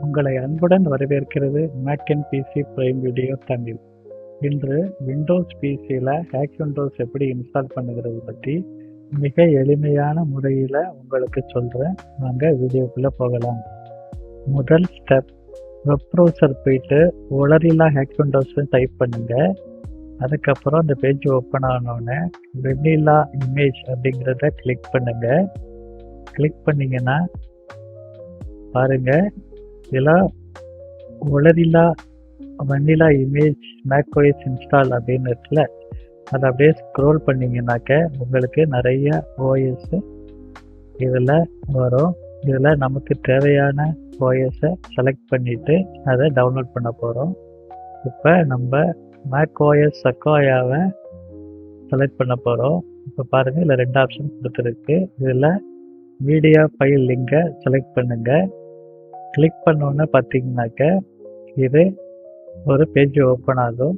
உங்களை அன்புடன் வரவேற்கிறது Mac and PC prime video Tamil. இன்று விண்டோஸ் பிசியில் ஹேக் விண்டோஸ் எப்படி இன்ஸ்டால் பண்ணுறது பற்றி மிக எளிமையான முறையில் உங்களுக்கு சொல்கிறேன். வாங்க வீடியோக்குள்ளே போகலாம். முதல் ஸ்டெப், வெப் ப்ரௌசர் போயிட்டு உளரில்லா ஹேக் விண்டோஸ்னு டைப் பண்ணுங்கள். அதுக்கப்புறம் அந்த பேஜ் ஓப்பன் ஆனோடனே வெண்ணிலா இமேஜ் அப்படிங்கிறத கிளிக் பண்ணுங்கள். கிளிக் பண்ணிங்கன்னா பாருங்கள், இதில் உளரில்லா வெண்ணிலா இமேஜ் மேக்ஓஎஸ் இன்ஸ்டால் அப்படின்னு இருக்குல்ல, அதை அப்படியே ஸ்க்ரோல் பண்ணிங்கனாக்க உங்களுக்கு நிறைய ஓஎஸ் இதில் வரும். இதில் நமக்கு தேவையான ஓஎஸை செலக்ட் பண்ணிவிட்டு அதை டவுன்லோட் பண்ண போகிறோம். இப்போ நம்ம மேக்ஓஎஸ் சக்கோயாவை செலக்ட் பண்ண போகிறோம். இப்போ பாருங்கள், இதில் 2 ஆப்ஷன் கொடுத்துருக்கு. இதில் மீடியா ஃபைல் லிங்கை செலக்ட் பண்ணுங்கள். கிளிக் பண்ணோன்னு பார்த்தீங்கன்னாக்க இது ஒரு பேஜ் ஓப்பன் ஆகும்.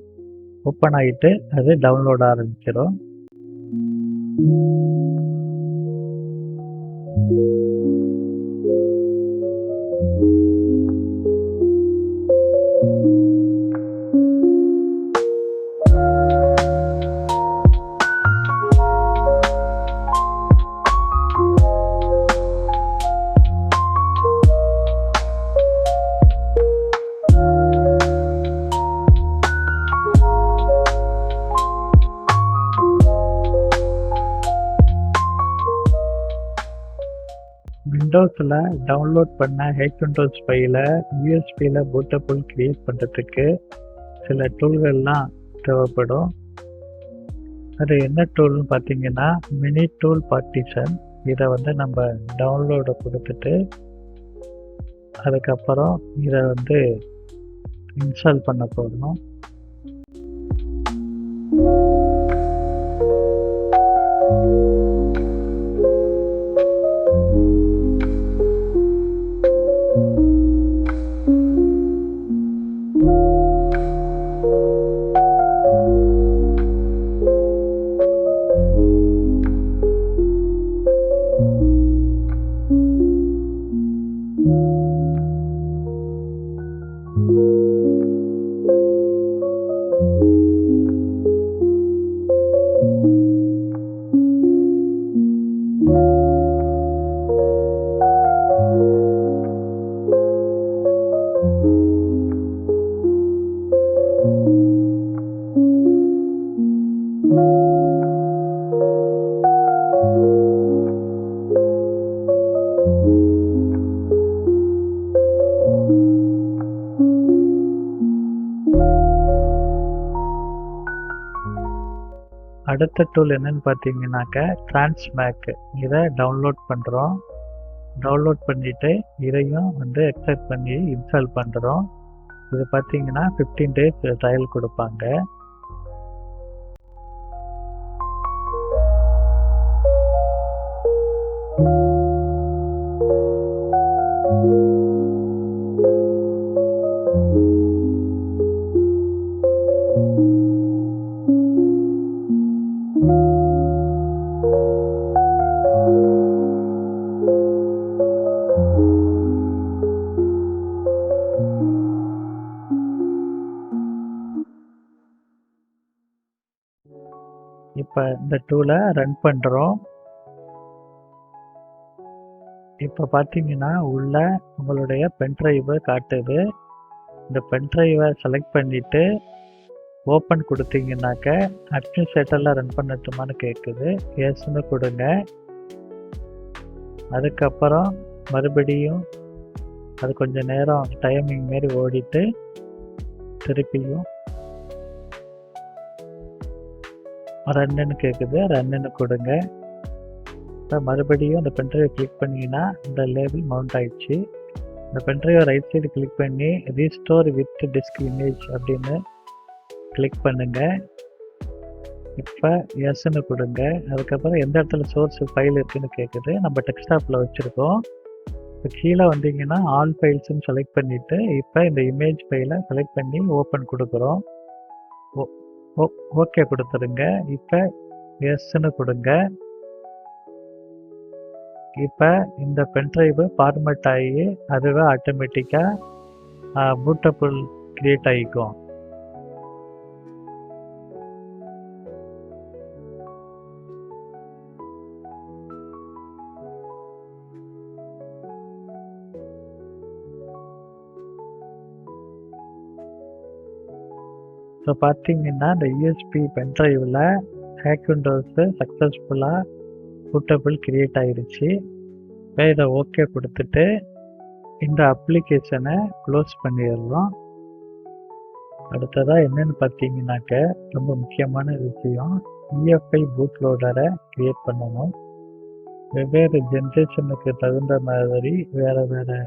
ஓப்பன் ஆகிட்டு அது டவுன்லோட் ஆரம்பிச்சிடும். விண்டோஸில் டவுன்லோட் பண்ண ஹேக் விண்டோஸ் ஃபைலை யூஎஸ்பியில் பூட்டபிள் கிரியேட் பண்ணுறதுக்கு சில டூல்கள்லாம் தேவைப்படும். அது என்ன டூல்னு பார்த்தீங்கன்னா மினி டூல் பார்ட்டிஷன். இதை நம்ம டவுன்லோடை கொடுத்துட்டு அதுக்கப்புறம் இதை இன்ஸ்டால் பண்ண போகணும். அடுத்த டூல் என்னன்னு பார்த்தீங்கன்னாக்க டிரான்ஸ்மேக். இதை டவுன்லோட் பண்ணுறோம். டவுன்லோட் பண்ணிவிட்டு இதையும் எக்ஸ்ட்ராக்ட் பண்ணி இன்ஸ்டால் பண்ணுறோம். இது பார்த்தீங்கன்னா 15 days ட்ரையல் கொடுப்பாங்க. இப்போ இந்த டூலை ரன் பண்ணுறோம். இப்போ பார்த்தீங்கன்னா உள்ள உங்களுடைய பென்ட்ரைவை காட்டுது. இந்த பென்ட்ரைவை செலக்ட் பண்ணிவிட்டு ஓப்பன் கொடுத்தீங்கன்னாக்க அட்மினிஸ்ட்ரேட்டரில் ரன் பண்ணட்டுமான்னு கேட்குது. எஸ்ன்னு கொடுங்க. அதுக்கப்புறம் மறுபடியும் அது கொஞ்சம் நேரம் டைமிங் மாரி ஓடிட்டு திருப்பியும் ரன்னுன்னு கேட்குது. ரன்னுன்னு கொடுங்க. இப்போ மறுபடியும் அந்த பென்ட்ரைவை கிளிக் பண்ணிங்கன்னா இந்த லேபிள் மவுண்ட் ஆயிடுச்சு. இந்த பென்ட்ரைவை ரைட் சைடு கிளிக் பண்ணி ரீஸ்டோர் வித் டிஸ்க் இமேஜ் அப்படின்னு கிளிக் பண்ணுங்கள். இப்போ எஸ்ன்னு கொடுங்க. அதுக்கப்புறம் எந்த இடத்துல சோர்ஸ் ஃபைல் இருக்குதுன்னு கேட்குது. நம்ம டெஸ்க்டாப்பில் வச்சுருக்கோம். இப்போ கீழே வந்தீங்கன்னா ஆல் ஃபைல்ஸ்ன்னு செலக்ட் பண்ணிவிட்டு இப்போ இந்த இமேஜ் ஃபைலை செலக்ட் பண்ணி ஓப்பன் கொடுக்குறோம். ஓகே கொடுத்துருங்க. இப்போ எஸ்ன்னு கொடுங்க. இப்போ இந்த பென்ட்ரைவு ஃபார்மேட் ஆகி அதுவே ஆட்டோமேட்டிக்காக பூட்டபிள் கிரியேட் ஆகிக்கும். ஸோ பார்த்தீங்கன்னா இந்த யூஎஸ்பி பென்ட்ரைவில் ஹேக் விண்டோஸு சக்ஸஸ்ஃபுல்லாக பூட்டபிள் கிரியேட் ஆகிருச்சு. இப்போ இதை ஓகே கொடுத்துட்டு இந்த அப்ளிகேஷனை க்ளோஸ் பண்ணிடுறோம். அடுத்ததாக என்னென்னு பார்த்தீங்கன்னாக்க ரொம்ப முக்கியமான விஷயம், இஎஃப்ஐ பூட் லோடரை க்ரியேட் பண்ணணும். வெவ்வேறு ஜென்ரேஷனுக்கு தகுந்த மாதிரி வேறு வேறு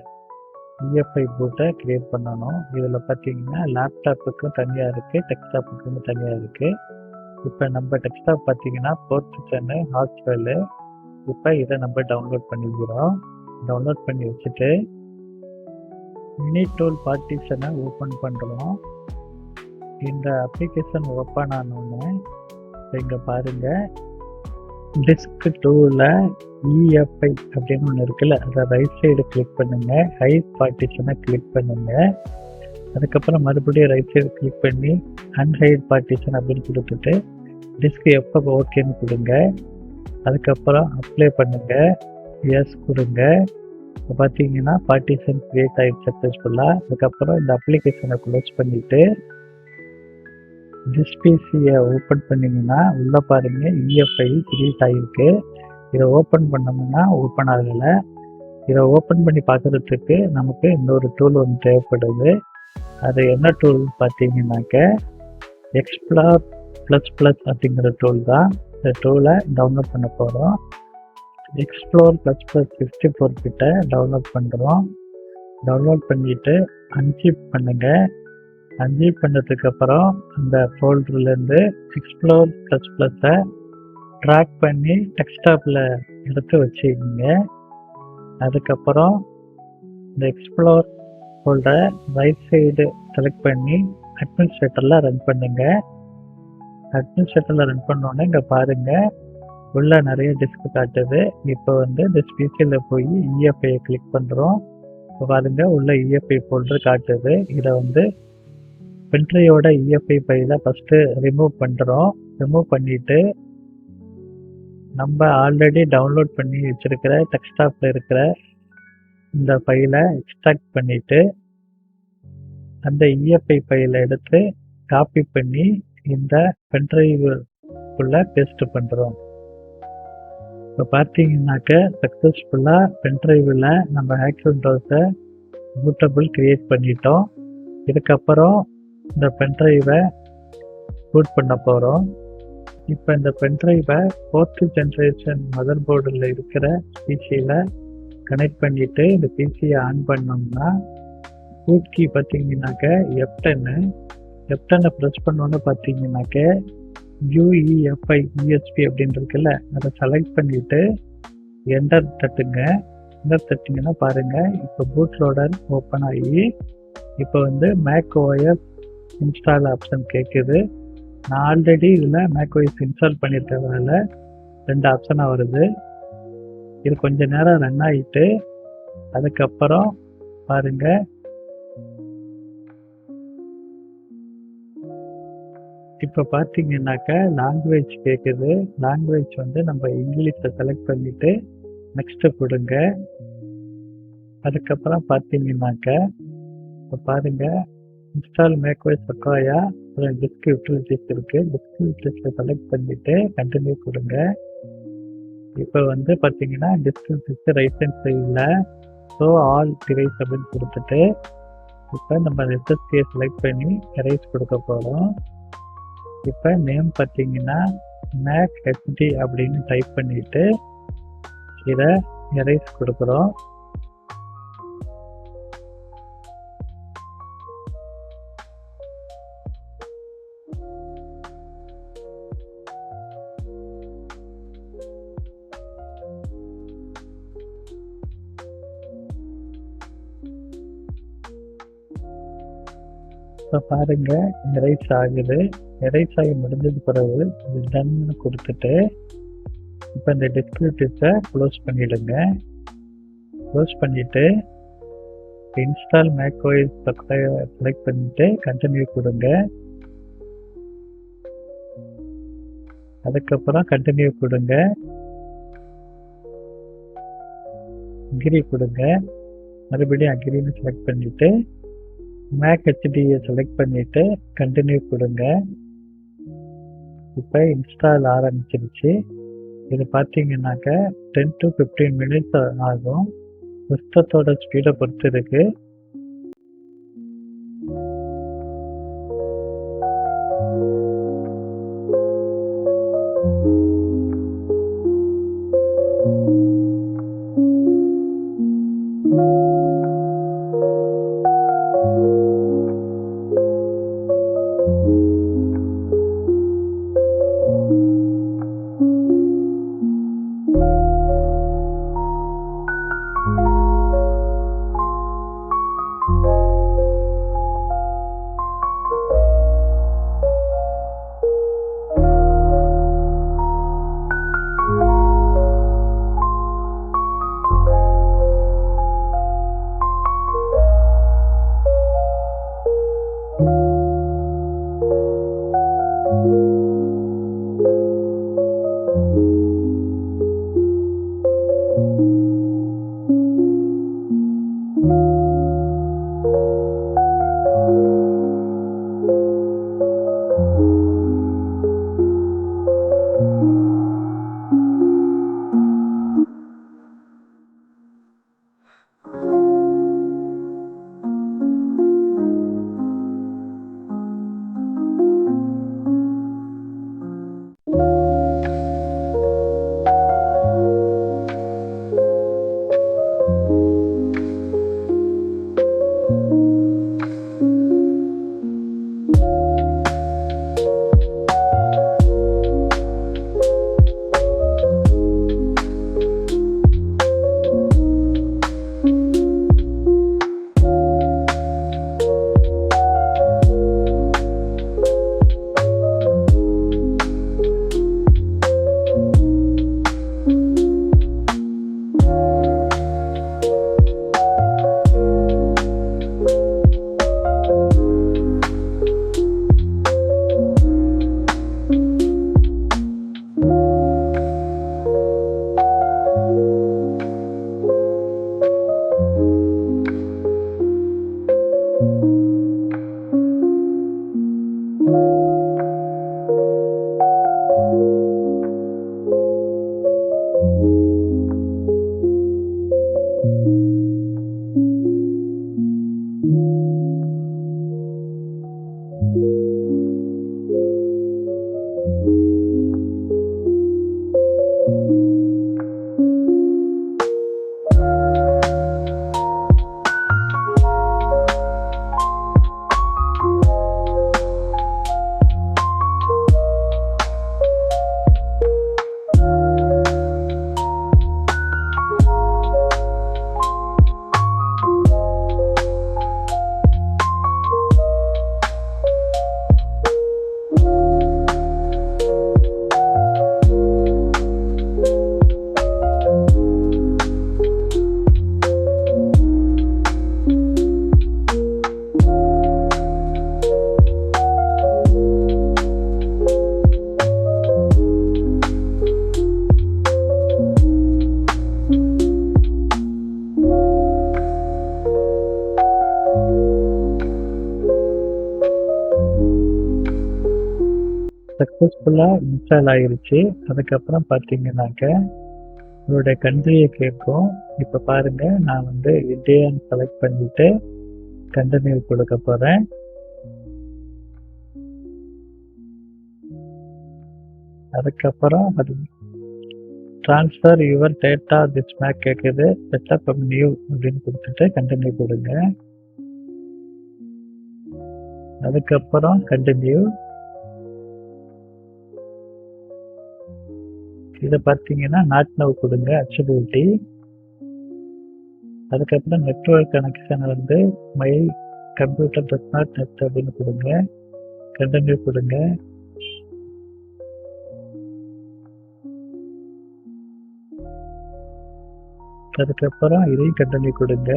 இஎஃப்ஐ பூட்டை க்ரியேட் பண்ணணும். இதில் பார்த்தீங்கன்னா லேப்டாப்புக்கும் தனியாக இருக்குது, டெஸ்க்டாப்புக்கும் தனியாக இருக்குது. இப்போ நம்ம டெஸ்க்டாப் பார்த்தீங்கன்னா 4th Gen ஹாஸ்ட்வேலு. இப்போ இதை நம்ம டவுன்லோட் பண்ணிக்கிறோம். டவுன்லோட் பண்ணி வச்சுட்டு மினி டூல் பார்ட்டிஷனை ஓப்பன் பண்ணுறோம். இந்த அப்ளிகேஷன் ஓப்பன் ஆனோடனே இங்கே பாருங்கள், டிஸ்க் டூவில் இஎஃப்ஐ அப்படின்னு ஒன்று இருக்குல்ல, அதை ரைட் சைடு கிளிக் பண்ணுங்கள், ஹைட் பார்ட்டிஷனை கிளிக் பண்ணுங்கள். அதுக்கப்புறம் மறுபடியும் ரைட் சைடு கிளிக் பண்ணி அன்ஹைட் பார்ட்டிஷன் அப்படின்னு கொடுத்துட்டு டிஸ்க் எப்போ ஓகேன்னு கொடுங்க. அதுக்கப்புறம் அப்ளை பண்ணுங்கள், எஸ் கொடுங்க. இப்போ பார்த்தீங்கன்னா பார்ட்டிஷன் க்ரியேட் ஆகிடுச்சு சக்ஸஸ்ஃபுல்லாக. அதுக்கப்புறம் இந்த அப்ளிகேஷனை க்ளோஸ் பண்ணிவிட்டு டிஸ்பிசியை ஓப்பன் பண்ணிங்கன்னா உள்ளே பாருங்கள் இஎஃப்ஐ கிரியேட் ஆகிருக்கு. இதை ஓப்பன் பண்ணோம்னா ஓப்பன் ஆகலை. இதை ஓப்பன் பண்ணி பார்க்குறதுக்கு நமக்கு இன்னொரு டூல் ஒன்று தேவைப்படுது. அது என்ன டூல் பார்த்தீங்கன்னாக்க எக்ஸ்ப்ளோர் ++ அப்படிங்கிற டூல் தான். இந்த டூலை டவுன்லோட் பண்ண போகிறோம். எக்ஸ்ப்ளோர் ++ 64 கிட்ட டவுன்லோட் பண்ணுறோம். டவுன்லோட் பண்ணிவிட்டு அன்சிப் பண்ணுங்கள். அன்சிப் பண்ணதுக்கப்புறம் அந்த ஃபோல்டர்லேருந்து எக்ஸ்ப்ளோர் ++-ஐ ட்ராக் பண்ணி டெஸ்க்டாப்பில் எடுத்து வச்சுக்கிங்க. அதுக்கப்புறம் இந்த எக்ஸ்ப்ளோர் ஃபோல்டரை ரைட் சைடு செலக்ட் பண்ணி அட்மினிஸ்ட்ரேட்டரில் ரன் பண்ணுங்கள். அட்மினிஸ்ட்ரேட்டரில் ரன் பண்ணோன்னே இங்கே பாருங்கள் உள்ள நிறைய டிஸ்க் காட்டுது. இப்போ வந்து டிஸ்பிசியில் போய் இஎஃப்ஐயை கிளிக் பண்ணுறோம். இப்போ பாருங்கள் உள்ள இஎஃப்ஐ ஃபோல்டர் காட்டுது. இதை வந்து பென்ட்ரைவோட இஎஃப்ஐ ஃபைலை ஃபஸ்ட்டு ரிமூவ் பண்ணுறோம். ரிமூவ் பண்ணிவிட்டு நம்ம ஆல்ரெடி டவுன்லோட் பண்ணி வச்சுருக்கிற டெஸ்க்டாப்பில் இருக்கிற இந்த ஃபைலை எக்ஸ்ட்ராக்ட் பண்ணிவிட்டு அந்த இஎஃப்ஐ ஃபைலை எடுத்து காப்பி பண்ணி இந்த பென்ட்ரைவுக்குள்ளே பேஸ்ட் பண்ணுறோம். இப்போ பார்த்தீங்கன்னாக்க சக்ஸஸ்ஃபுல்லாக பென்ட்ரைவில் நம்ம ஹேக் விண்டோஸை பூட்டபிள் க்ரியேட் பண்ணிட்டோம். இதுக்கப்புறம் இந்த பென்ட்ரைவை பூட் பண்ண போகிறோம். இப்போ இந்த பென்ட்ரைவை 4th Generation மதர் போர்டில் இருக்கிற பிசியில் கனெக்ட் பண்ணிவிட்டு இந்த பிசியை ஆன் பண்ணோம்னா பூட் கீ பார்த்தீங்கன்னாக்க F10 ப்ரெஸ் பண்ணோன்னு பார்த்தீங்கன்னாக்க UEFI USB அப்படின்னு இருக்குல்ல, அதை செலக்ட் பண்ணிவிட்டு என்டர் தட்டுங்க. என்டர் தட்டிங்கன்னா பாருங்கள் இப்போ பூட் லோடர் ஓப்பன் ஆகி இப்போ வந்து macOS இன்ஸ்டால் ஆப்ஷன் கேட்குது. நான் ஆல்ரெடி இதில் macOS இன்ஸ்டால் பண்ணியிருக்கிறதுனால 2 ஆப்ஷனாக வருது. இது கொஞ்ச நேரம் ரன் ஆகிட்டு அதுக்கப்புறம் பாருங்கள் இப்போ பார்த்தீங்கன்னாக்க லாங்குவேஜ் கேட்குது. லாங்குவேஜ் வந்து நம்ம இங்கிலீஷை செலக்ட் பண்ணிவிட்டு நெக்ஸ்ட்டு கொடுங்க. அதுக்கப்புறம் பார்த்தீங்கன்னாக்க இப்போ பாருங்கள் இன்ஸ்டால் macOS Sequoia அப்புறம் டிஸ்க் யூட்டிலிட்டிஸ் இருக்குது. டிஸ்க் யூட்டிலிட்டிஸை செலக்ட் பண்ணிவிட்டு கண்டினியூ கொடுங்க. இப்போ வந்து பார்த்தீங்கன்னா டிஸ்க் யூட்டிலிட்டி ரைட் ஹேண்ட் சைடில் ஸோ ஆல் டிவைஸ் அப்படின்னு கொடுத்துட்டு இப்போ நம்ம SSDயை செலக்ட் பண்ணி எரேஸ் கொடுக்க போகிறோம். இப்போ நேம் பார்த்தீங்கன்னா மேக் HD அப்படின்னு டைப் பண்ணிவிட்டு இதை எரேஸ் கொடுக்குறோம். இப்போ பாருங்கள் எரேஸ் ஆகுது. எரேஸ் ஆகி முடிஞ்சது பிறகு டன்னு கொடுத்துட்டு இப்போ இந்த டிஸ்கிரிப்டிவ்ஸை க்ளோஸ் பண்ணிவிடுங்க. க்ளோஸ் பண்ணிவிட்டு இன்ஸ்டால் மேக்ஓஎஸ் செலக்ட் பண்ணிவிட்டு கண்டினியூ கொடுங்க. அதுக்கப்புறம் கண்டினியூ கொடுங்க, அக்ரி கொடுங்க, மறுபடியும் அக்ரின்னு செலக்ட் பண்ணிவிட்டு மேக் ஹெச்டியை செலக்ட் பண்ணிவிட்டு கண்டினியூ கொடுங்க. இப்போ இன்ஸ்டால் ஆரம்பிச்சிருச்சு. இது பார்த்தீங்கன்னாக்க 10 to 15 மினிட்ஸ் ஆகும். சிஸ்டத்தோட ஸ்பீடை பொறுத்து இருக்கு. சக்ஸஸ்ஃபுல்லாக இன்ஸ்டால் ஆகிருச்சு. அதுக்கப்புறம் பார்த்தீங்கன்னாக்க உங்களுடைய கண்ட்ரியை கேட்கும். இப்போ பாருங்கள், நான் வந்து இந்தியான்னு செலக்ட் பண்ணிவிட்டு கண்டினியூ கொடுக்க போகிறேன். அதுக்கப்புறம் அது transfer your data this Mac கேட்குது. செட்டப் நியூ அப்படின்னு கொடுத்துட்டு கண்டினியூ கொடுங்க. அதுக்கப்புறம் கண்டினியூ. இதை பார்த்தீங்கன்னா நாட் நவ் கொடுங்க, அக்சபிலிட்டி. அதுக்கப்புறம் நெட்வொர்க் கனெக்ஷன் வந்து my computer does not net அப்படின்னு கொடுங்க, கண்டினியூ கொடுங்க. அதுக்கப்புறம் இதையும் கண்டினியூ கொடுங்க.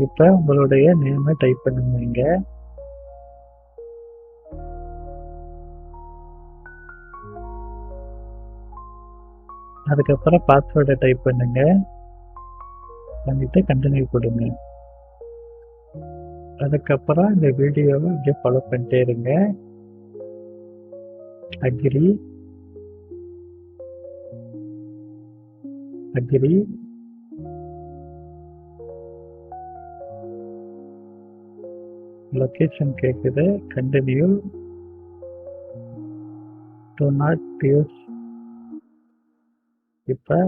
இப்போ உங்களுடைய நேமை டைப் பண்ணுங்க இங்க. அதுக்கப்புறம் பாஸ்வேர்டை டைப் பண்ணுங்க. பண்ணிட்டு கண்டினியூ கொடுங்க. அதுக்கப்புறம் இந்த வீடியோவை இங்கே ஃபாலோ பண்ணிட்டே இருங்க. அக்ரி அக்ரி லொகேஷன் கேட்குது. கண்டினியூ. Do not use. இப்போ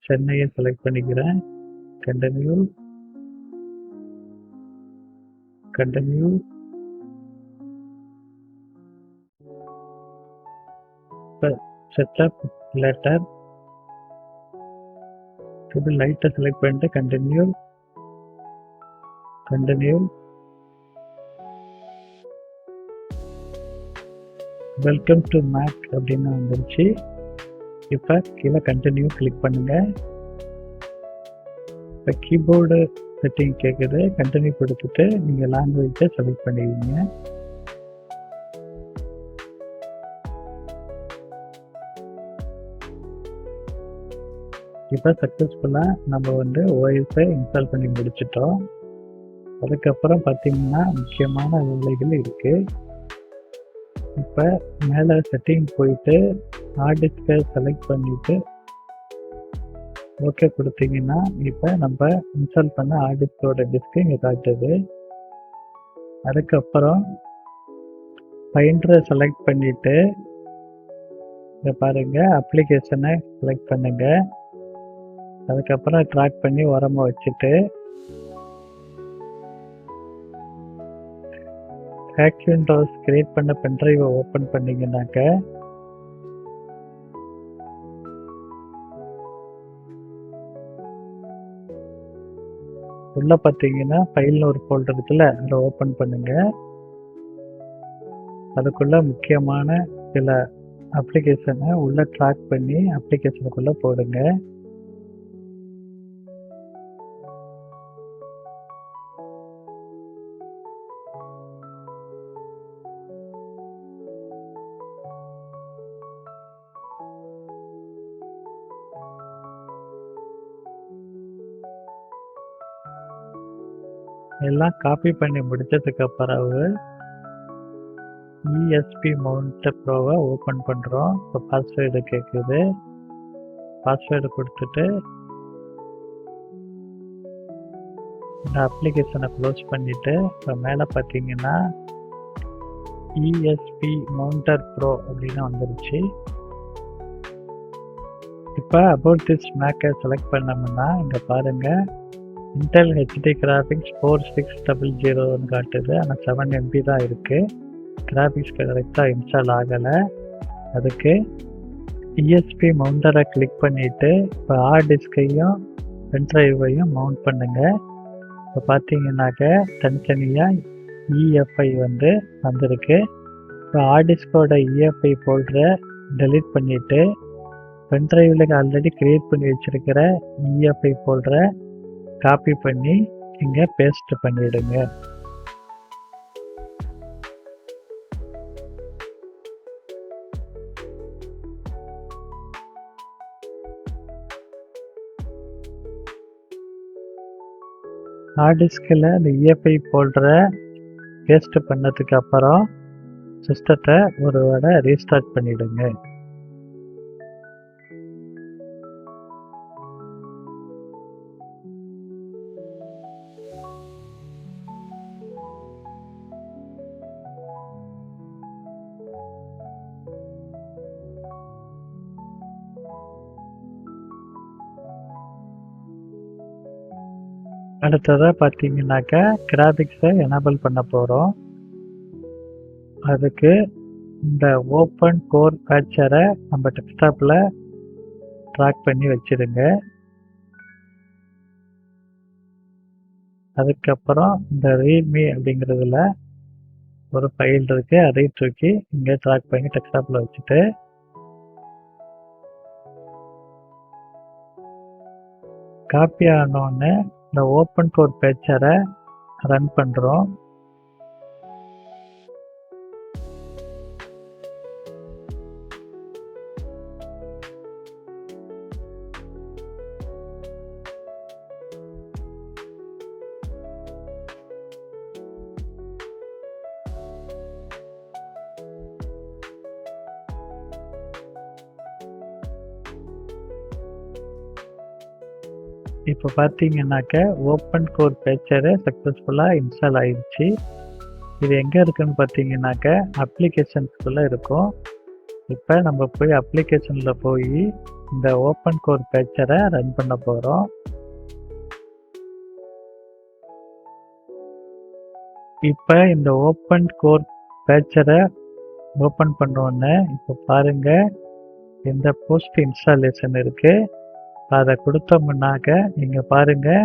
சென்னையை செலக்ட் பண்ணிக்கிறேன். Continue continue. இப்போ செட்டப் லெட்டர் இது லைட்டை செலக்ட் பண்ணிட்டு continue continue. Welcome to Mac அப்படின்னு வந்துருச்சு. இப்போ கீழே கண்டினியூ கிளிக் பண்ணுங்க. இப்போ கீபோர்டு செட்டிங் கேட்குது. கண்டினியூ கொடுத்துட்டு நீங்கள் லாங்குவேஜை செலக்ட் பண்ணிடுவீங்க. இப்போ சக்ஸஸ்ஃபுல்லாக நம்ம வந்து ஓஎஸை இன்ஸ்டால் பண்ணி முடிச்சிட்டோம். அதுக்கப்புறம் பார்த்தீங்கன்னா முக்கியமான வேலைகள் இருக்குது. இப்போ மேலே செட்டிங் போயிட்டு ஹார்ட் டிஸ்கை செலக்ட் பண்ணிவிட்டு ஓகே கொடுத்தீங்கன்னா இப்போ நம்ம இன்ஸ்டால் பண்ண ஹார்ட் டிஸ்கோட டிஸ்க்கு இங்கே காட்டுது. அதுக்கப்புறம் ஃபைண்டரை செலக்ட் பண்ணிவிட்டு இங்கே பாருங்கள் அப்ளிகேஷனை செலக்ட் பண்ணுங்கள். அதுக்கப்புறம் ட்ராக் பண்ணி ஓரமாக வச்சுட்டு ஹேக்விண்டோஸ் கிரியேட் பண்ண பென்ட்ரைவை ஓப்பன் பண்ணிங்கனாக்க உள்ளே பார்த்தீங்கன்னா ஃபைல்னு ஒரு ஃபோல்டர் இருக்குல்ல, அதை ஓப்பன் பண்ணுங்க. அதுக்குள்ள முக்கியமான சில அப்ளிகேஷனை உள்ள ட்ராக் பண்ணி அப்ளிகேஷனுக்குள்ள போடுங்க. எல்லாம் காப்பி பண்ணி முடிச்சதுக்கு பிறகு ESP Mount Proவை ஓப்பன் பண்ணுறோம். இப்போ பாஸ்வேர்டு கேட்குது. பாஸ்வேர்டு கொடுத்துட்டு இந்த அப்ளிகேஷனை க்ளோஸ் பண்ணிவிட்டு இப்போ மேலே பார்த்தீங்கன்னா ESP Mounter Pro அப்படின்னு வந்துருச்சு. இப்போ அபவுட் திஸ் மேக்கை செலக்ட் பண்ணோம்னா இங்கே பாருங்கள் இன்டெல் HD கிராஃபிக்ஸ் 4600 காட்டுது. ஆனால் 7 MB தான் இருக்குது. கிராஃபிக்ஸ் கரெக்டாக இன்ஸ்டால் ஆகலை. அதுக்கு ESP மவுண்டரை கிளிக் பண்ணிவிட்டு இப்போ ஹார்ட் டிஸ்கையும் பென்ட்ரைவையும் மவுண்ட் பண்ணுங்கள். இப்போ பார்த்தீங்கன்னாக்க தனித்தனியாக EFI வந்திருக்கு. இப்போ ஹார்ட் டிஸ்கோட EFI ஃபோல்டரை டெலீட் பண்ணிவிட்டு பென்ட்ரைவில் ஆல்ரெடி க்ரியேட் பண்ணி வச்சுருக்கிற EFI ஃபோல்டரை காப்பி பண்ணி இங்கே பேஸ்ட் பண்ணிவிடுங்க. ஹார்ட் டிஸ்கில் இந்த EFI ஃபோல்டரை பேஸ்ட் பண்ணதுக்கு அப்புறம் சிஸ்டத்தை ஒரு தடவை ரீஸ்டார்ட் பண்ணிவிடுங்க. அடுத்ததாக பார்த்தீங்கன்னாக்கா கிராஃபிக்ஸை எனேபிள் பண்ண போகிறோம். அதுக்கு இந்த ஓப்பன் கோர் பேட்சரை நம்ம டெஸ்க்டாப்பில் ட்ராக் பண்ணி வச்சுடுங்க. அதுக்கப்புறம் இந்த ரீட்மி அப்படிங்கிறதுல ஒரு ஃபைல் இருக்குது, அதை தூக்கி இங்கே ட்ராக் பண்ணி டெஸ்க்டாப்பில் வச்சுட்டு காப்பி ஆனோடனே இந்த ஓப்பன் கோர் பேச்சரை ரன் பண்ணுறோம். இப்போ பார்த்தீங்கன்னாக்க ஓப்பன் கோர் பேச்சரு சக்ஸஸ்ஃபுல்லாக இன்ஸ்டால் ஆயிடுச்சு. இது எங்கே இருக்குன்னு பார்த்தீங்கன்னாக்க அப்ளிகேஷன்ஸ்குள்ளே இருக்கும். இப்போ நம்ம போய் அப்ளிகேஷனில் போய் இந்த ஓப்பன் கோர் பேச்சரை ரன் பண்ண போகிறோம். இப்போ இந்த ஓப்பன் கோர் பேச்சரை ஓப்பன் பண்ணோன்னே இப்போ பாருங்கள் இந்த போஸ்ட் இன்ஸ்டாலேஷன் இருக்குது. அதை கொடுத்தோம்னாக்க நீங்கள் பாருங்கள்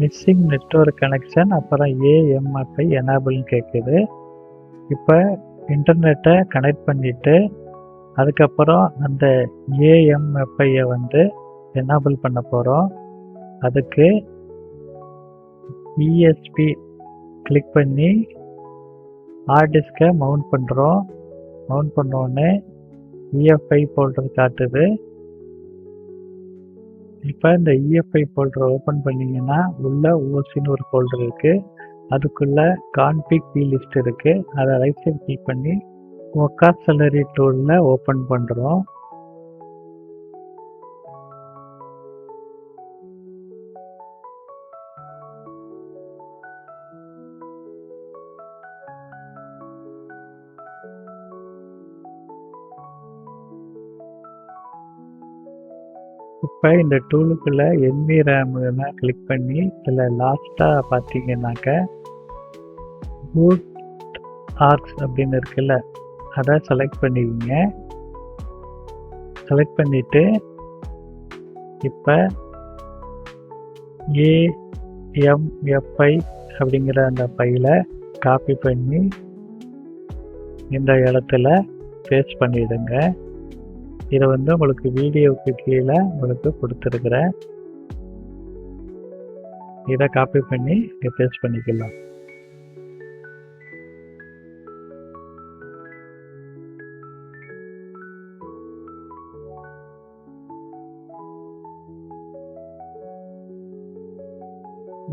மிஸ்ஸிங் நெட்வொர்க் கனெக்ஷன் அப்புறம் ஏஎம்எஃப்ஐ எனேபிள்னு கேட்குது. இப்போ இன்டர்நெட்டை கனெக்ட் பண்ணிவிட்டு அதுக்கப்புறம் அந்த ஏஎம்எஃப்ஐயை எனேபிள் பண்ண போகிறோம். அதுக்கு இஎஸ்பி கிளிக் பண்ணி ஹார்ட் டிஸ்கை மவுண்ட் பண்ணுறோம். மவுண்ட் பண்ணோடனே இஎஃப்ஐ ஃபோல்டர் காட்டுது. இப்போ இந்த இஎஃப்ஐ ஃபோல்டரை ஓப்பன் பண்ணிங்கன்னா உள்ள ஓசின்னு ஒரு ஃபோல்டர் இருக்குது. அதுக்குள்ளே கான்ஃபிக் லிஸ்ட் இருக்குது. அதை ரைட் சைட் கிளிக் பண்ணி ஒக்காசலரி டூலில் ஓப்பன் பண்ணுறோம். இப்போ இந்த டூலுக்குள்ளே என்வி ரேம்ல கிளிக் பண்ணி இதில் லாஸ்ட்டாக பார்த்தீங்கன்னாக்க பூட் ஆர்க்ஸ் அப்படின்னு இருக்குல்ல, அதை செலக்ட் பண்ணிக்கிங்க. செலக்ட் பண்ணிவிட்டு இப்போ ஏஎம்எஃப்ஐ அப்படிங்கிற அந்த ஃபைலை காப்பி பண்ணி இந்த இடத்துல பேஸ்ட் பண்ணிவிடுங்க. இதை உங்களுக்கு வீடியோவுக்கு கீழே கொடுத்துருக்குறேன். இதை காப்பி பண்ணி இங்கே பேஸ்ட் பண்ணிக்கலாம்.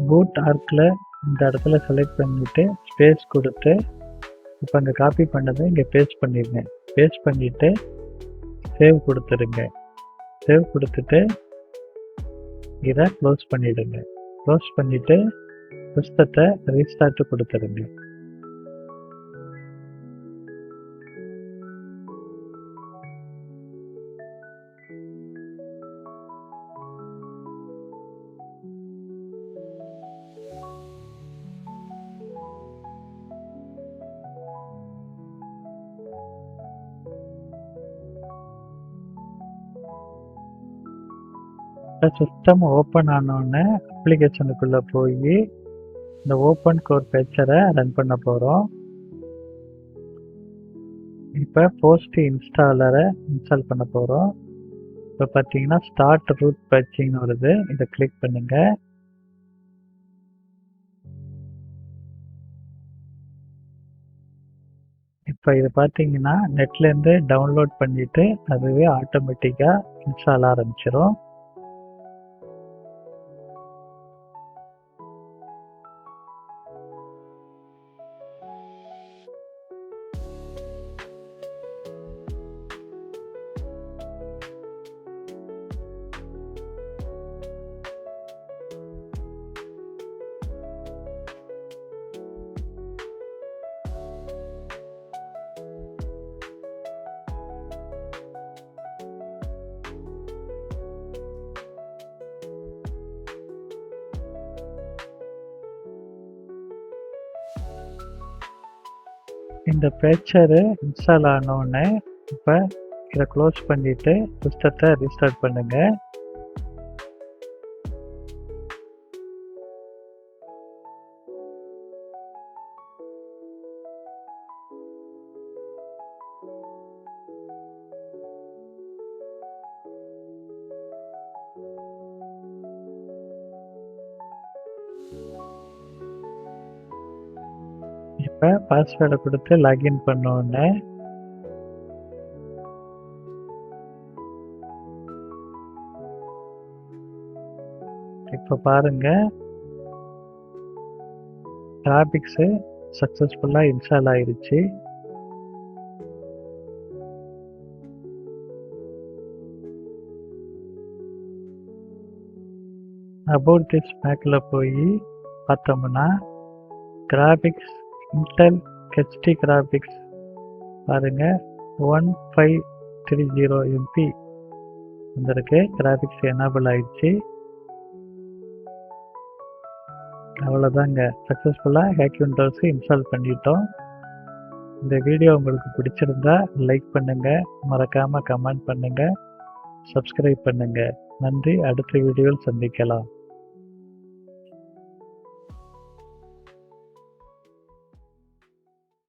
பூட் ஆர்க்கில் இந்த இடத்துல செலக்ட் பண்ணிவிட்டு ஸ்பேஸ் கொடுத்து இப்போ அங்கே காப்பி பண்ணதை இங்கே பேஸ்ட் பண்ணிடுங்க. பேஸ்ட் பண்ணிவிட்டு சேவ் கொடுத்துருங்க. சேவ் கொடுத்துட்டு இதை க்ளோஸ் பண்ணிவிடுங்க. க்ளோஸ் பண்ணிவிட்டு சிஸ்டத்தை ரீஸ்டார்ட் கொடுத்துருங்க. சிஸ்டம் ஓப்பன் ஆனோடனே அப்ளிகேஷனுக்குள்ளே போய் இந்த ஓப்பன் கோர் பேச்சரை ரன் பண்ண போகிறோம். இப்போ போஸ்ட் இன்ஸ்டாலரை இன்ஸ்டால் பண்ண போகிறோம். இப்போ பார்த்தீங்கன்னா ஸ்டார்ட் ரூட் பேட்சிங்னு வருது. இதை கிளிக் பண்ணுங்கள். இப்போ இது பார்த்தீங்கன்னா நெட்லேருந்து டவுன்லோட் பண்ணிவிட்டு அதுவே ஆட்டோமேட்டிக்காக இன்ஸ்டால் ஆரம்பிச்சிடும். இந்த பேச்சரு இன்ஸ்டால் ஆனோடனே இப்போ இதை க்ளோஸ் பண்ணிவிட்டு சிஸ்டத்தை ரீஸ்டார்ட் பண்ணுங்கள். பாஸ்வேர்டை கொடுத்து லாகின் பண்ண உடனே இப்போ பாருங்க, கிராபிக்ஸு சக்ஸஸ்ஃபுல்லாக இன்ஸ்டால் ஆயிருச்சு. அபவுட் திஸ் மேக்கில் போய் பார்த்தோம்னா கிராபிக்ஸ் இன்டெல் ஹெச்டி கிராபிக்ஸ் பாருங்க 1530 MP வந்திருக்கு. கிராபிக்ஸ் எனேபிள் ஆயிடுச்சு. அவ்வளோதாங்க, சக்ஸஸ்ஃபுல்லாக ஹேக் விண்டோஸ் இன்ஸ்டால் பண்ணிட்டோம். இந்த வீடியோ உங்களுக்கு பிடிச்சிருந்தா லைக் பண்ணுங்கள், மறக்காமல் கமெண்ட் பண்ணுங்கள், சப்ஸ்கிரைப் பண்ணுங்கள். நன்றி. அடுத்த வீடியோவில் சந்திக்கலாம்.